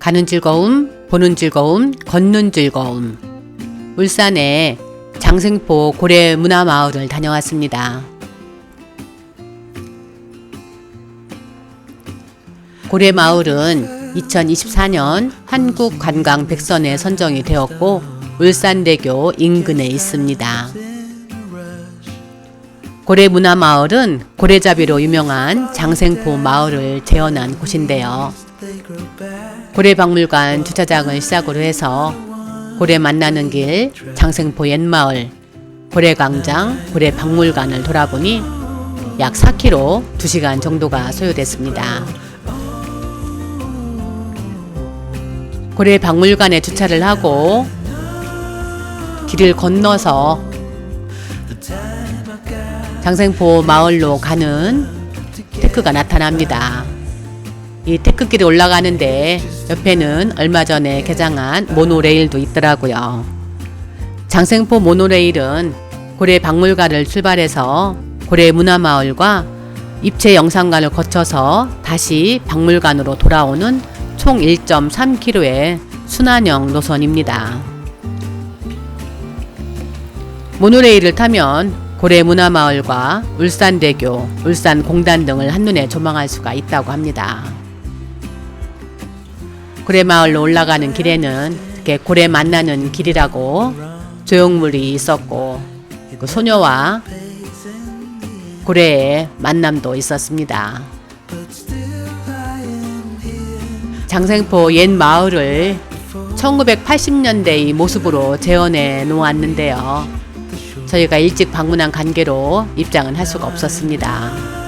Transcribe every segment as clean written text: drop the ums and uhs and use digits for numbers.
가는 즐거움, 보는 즐거움, 걷는 즐거움. 울산의 장생포 고래문화마을을 다녀왔습니다. 고래마을은 2024년 한국관광백선에 선정이 되었고 울산대교 인근에 있습니다. 고래문화마을은 고래잡이로 유명한 장생포 마을을 재현한 곳인데요. 고래박물관 주차장을 시작으로 해서 고래 만나는 길, 장생포 옛마을, 고래광장, 고래박물관을 돌아보니 약 4km 2시간 정도가 소요됐습니다. 고래박물관에 주차를 하고 길을 건너서 장생포 마을로 가는 테크가 나타납니다. 이 테크길에 올라가는데 옆에는 얼마 전에 개장한 모노레일도 있더라고요. 장생포 모노레일은 고래박물관을 출발해서 고래문화마을과 입체영상관을 거쳐서 다시 박물관으로 돌아오는 총 1.3km의 순환형 노선입니다. 모노레일을 타면 고래문화마을과 울산대교, 울산공단 등을 한눈에 조망할 수가 있다고 합니다. 고래마을로 올라가는 길에는 이렇게 고래 만나는 길이라고 조형물이 있었고 그 소녀와 고래의 만남도 있었습니다. 장생포 옛 마을을 1980년대의 모습으로 재현해 놓았는데요. 저희가 일찍 방문한 관계로 입장은 할 수가 없었습니다.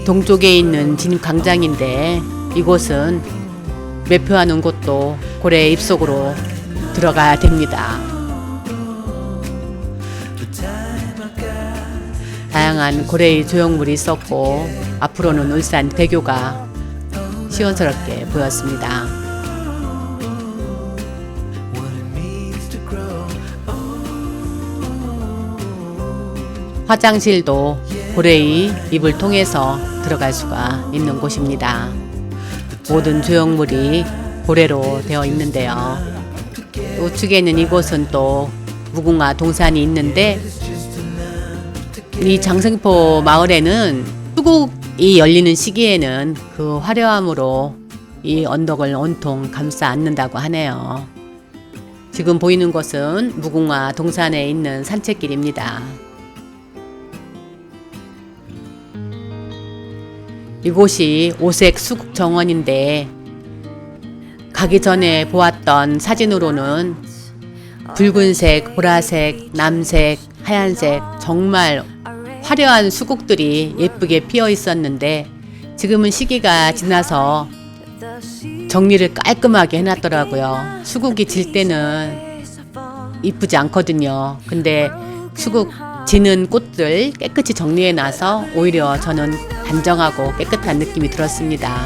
동쪽에 있는 진광장인데 이곳은 매표하는 곳도 고래 입속으로 들어가야 됩니다. 다양한 고래의 조형물이 있었고 앞으로는 울산 대교가 시원스럽게 보였습니다. 화장실도 고래의 입을 통해서 들어갈 수가 있는 곳입니다. 모든 조형물이 고래로 되어 있는데요. 우측에는 이곳은 또 무궁화 동산이 있는데 이 장생포 마을에는 수국이 열리는 시기에는 그 화려함으로 이 언덕을 온통 감싸 안는다고 하네요. 지금 보이는 곳은 무궁화 동산에 있는 산책길입니다. 이곳이 오색 수국 정원인데 가기 전에 보았던 사진으로는 붉은색, 보라색, 남색, 하얀색 정말 화려한 수국들이 예쁘게 피어 있었는데 지금은 시기가 지나서 정리를 깔끔하게 해놨더라고요. 수국이 질 때는 이쁘지 않거든요. 근데 수국 지는 꽃들 깨끗이 정리해놔서 오히려 저는 단정하고 깨끗한 느낌이 들었습니다.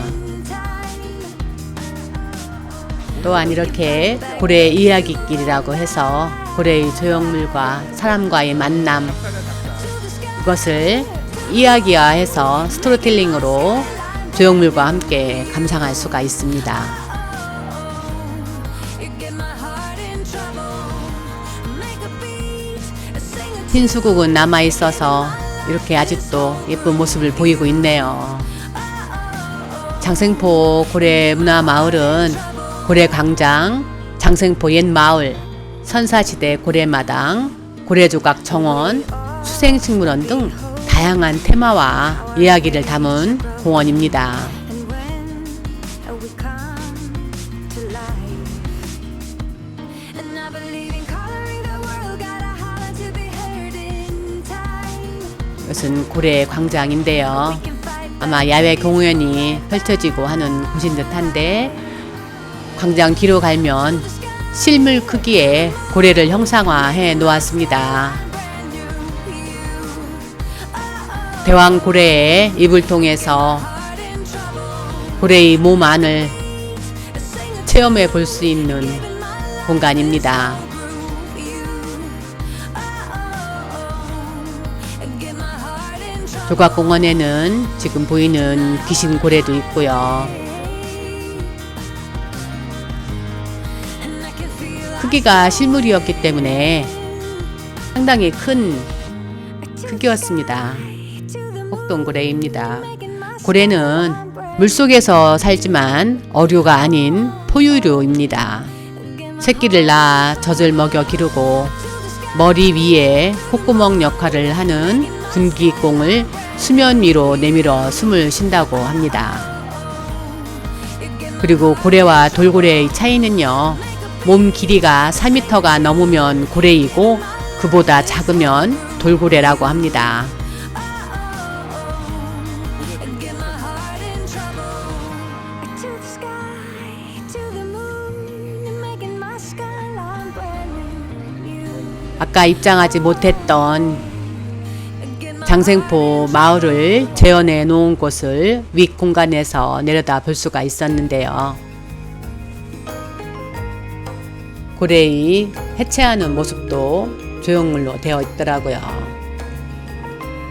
또한 이렇게 고래 이야기길이라고 해서 고래의 조형물과 사람과의 만남 이것을 이야기화해서 스토리텔링으로 조형물과 함께 감상할 수가 있습니다. 흰 수국은 남아있어서 이렇게 아직도 예쁜 모습을 보이고 있네요. 장생포 고래문화마을은 고래광장, 장생포 옛마을, 선사시대 고래마당, 고래조각 정원, 수생식물원 등 다양한 테마와 이야기를 담은 공원입니다. 이것은 고래광장인데요. 아마 야외 공연이 펼쳐지고 하는 곳인 듯한데 광장 뒤로 가면 실물 크기의 고래를 형상화해 놓았습니다. 대왕 고래의 입을 통해서 고래의 몸 안을 체험해 볼 수 있는 공간입니다. 조각공원에는 지금 보이는 귀신고래도 있고요. 크기가 실물이었기 때문에 상당히 큰 크기였습니다. 혹동고래입니다. 고래는 물속에서 살지만 어류가 아닌 포유류입니다. 새끼를 낳아 젖을 먹여 기르고 머리 위에 콧구멍 역할을 하는 분기공을 수면 위로 내밀어 숨을 쉰다고 합니다. 그리고 고래와 돌고래의 차이는요, 몸 길이가 4m가 넘으면 고래이고 그보다 작으면 돌고래라고 합니다. 아까 입장하지 못했던 장생포 마을을 재현해 놓은 곳을 윗 공간에서 내려다 볼 수가 있었는데요. 고래의 해체하는 모습도 조형물로 되어 있더라고요.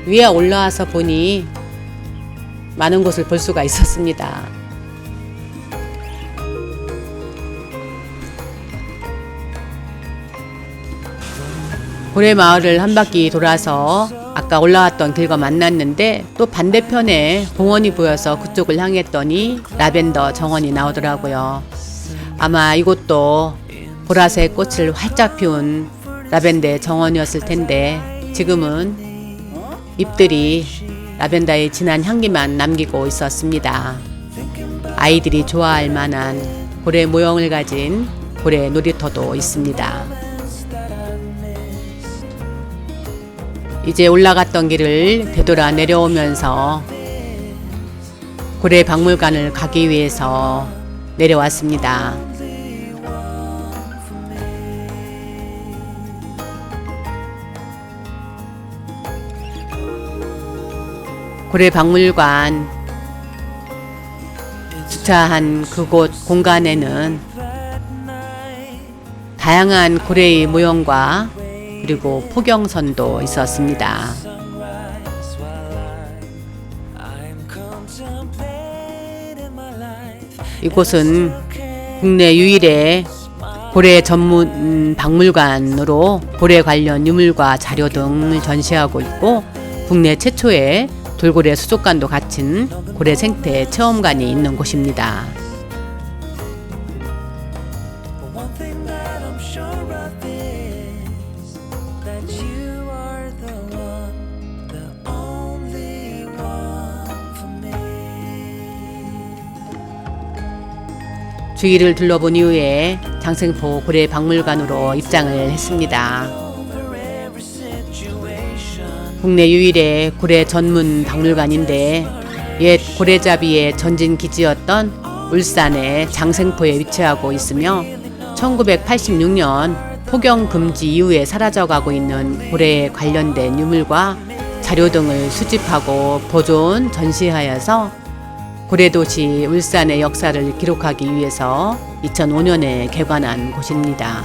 위에 올라와서 보니 많은 곳을 볼 수가 있었습니다. 고래 마을을 한 바퀴 돌아서 아까 올라왔던 길과 만났는데 또 반대편에 공원이 보여서 그쪽을 향했더니 라벤더 정원이 나오더라고요. 아마 이곳도 보라색 꽃을 활짝 피운 라벤더 정원이었을 텐데 지금은 잎들이 라벤더의 진한 향기만 남기고 있었습니다. 아이들이 좋아할 만한 고래 모형을 가진 고래 놀이터도 있습니다. 이제 올라갔던 길을 되돌아 내려오면서 고래 박물관을 가기 위해서 내려왔습니다. 고래 박물관 주차한 그곳 공간에는 다양한 고래의 모형과 그리고 포경선도 있었습니다. 이곳은 국내 유일의 고래 전문 박물관으로 고래 관련 유물과 자료 등을 전시하고 있고 국내 최초의 돌고래 수족관도 갖춘 고래 생태 체험관이 있는 곳입니다. 주위를 둘러본 이후에 장생포 고래 박물관으로 입장을 했습니다. 국내 유일의 고래 전문 박물관인데 옛 고래잡이의 전진 기지였던 울산의 장생포에 위치하고 있으며 1986년 포경 금지 이후에 사라져가고 있는 고래에 관련된 유물과 자료 등을 수집하고 보존 전시하여서 고래도시 울산의 역사를 기록하기 위해서 2005년에 개관한 곳입니다.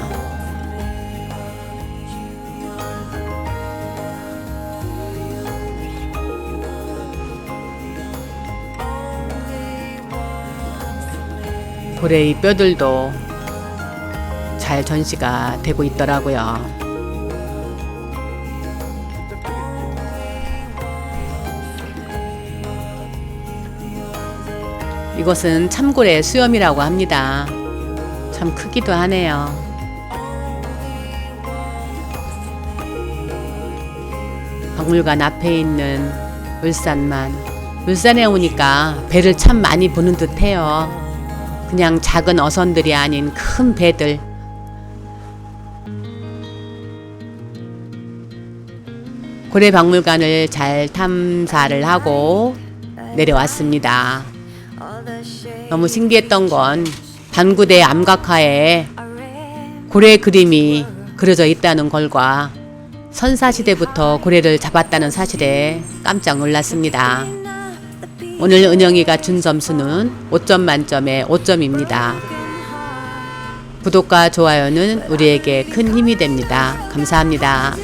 고래의 뼈들도 잘 전시가 되고 있더라고요. 이것은 참고래 수염이라고 합니다. 참 크기도 하네요. 박물관 앞에 있는 울산만. 울산에 오니까 배를 참 많이 보는 듯 해요. 그냥 작은 어선들이 아닌 큰 배들. 고래 박물관을 잘 탐사를 하고 내려왔습니다. 너무 신기했던 건 반구대 암각화에 고래 그림이 그려져 있다는 걸과 선사시대부터 고래를 잡았다는 사실에 깜짝 놀랐습니다. 오늘 은영이가 준 점수는 5점 만점에 5점입니다. 구독과 좋아요는 우리에게 큰 힘이 됩니다. 감사합니다.